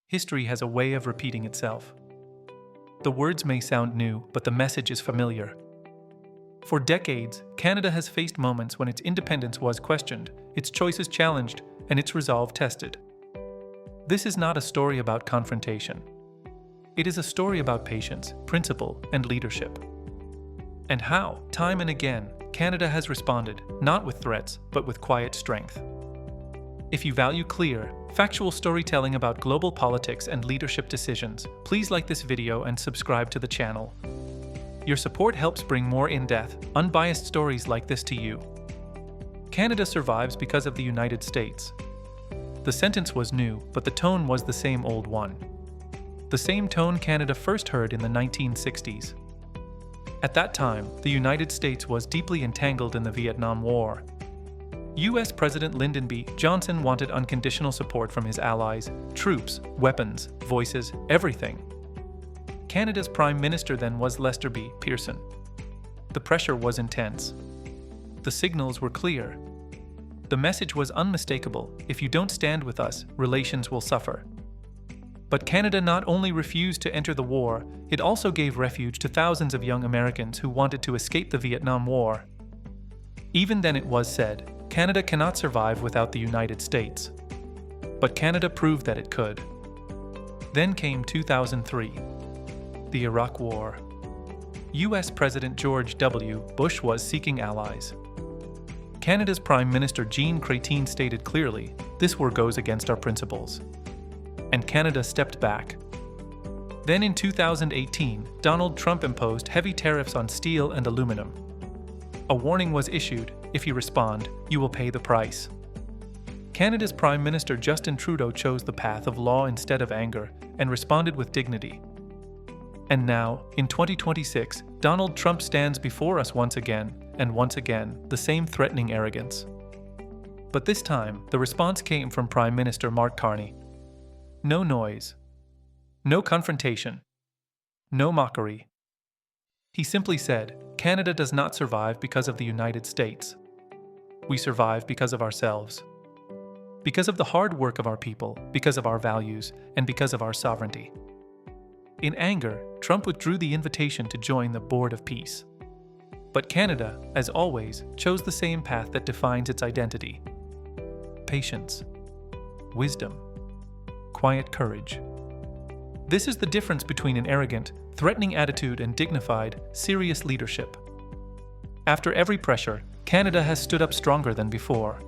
History has a way of repeating itself. The words may sound new, but the message is familiar. For decades, Canada has faced moments when its independence was questioned, its choices challenged, and its resolve tested. This is not a story about confrontation. It is a story about patience, principle, and leadership. And how, time and again, Canada has responded, not with threats, but with quiet strength. If you value clear, factual storytelling about global politics and leadership decisions, please like this video and subscribe to the channel. Your support helps bring more in-depth, unbiased stories like this to you. Canada survives because of the United States. The sentence was new, but the tone was the same old one. The same tone Canada first heard in the 1960s. At that time, the United States was deeply entangled in the Vietnam War. U.S. President Lyndon B. Johnson wanted unconditional support from his allies, troops, weapons, voices, everything. Canada's Prime Minister then was Lester B. Pearson. The pressure was intense. The signals were clear. The message was unmistakable: if you don't stand with us, relations will suffer. But Canada not only refused to enter the war, it also gave refuge to thousands of young Americans who wanted to escape the Vietnam War. Even then it was said, Canada cannot survive without the United States. But Canada proved that it could. Then came 2003, the Iraq War. U.S. President George W. Bush was seeking allies. Canada's Prime Minister Jean Chrétien stated clearly, "This war goes against our principles." And Canada stepped back. Then in 2018, Donald Trump imposed heavy tariffs on steel and aluminum. A warning was issued: if you respond, you will pay the price. Canada's Prime Minister Justin Trudeau chose the path of law instead of anger and responded with dignity. And now, in 2026, Donald Trump stands before us once again, and once again, the same threatening arrogance. But this time, the response came from Prime Minister Mark Carney. No noise. No confrontation. No mockery. He simply said, Canada does not survive because of the United States. We survive because of ourselves. Because of the hard work of our people, because of our values, and because of our sovereignty. In anger, Trump withdrew the invitation to join the Board of Peace. But Canada, as always, chose the same path that defines its identity. Patience. Wisdom. Quiet courage. This is the difference between an arrogant, threatening attitude and dignified, serious leadership. After every pressure, Canada has stood up stronger than before.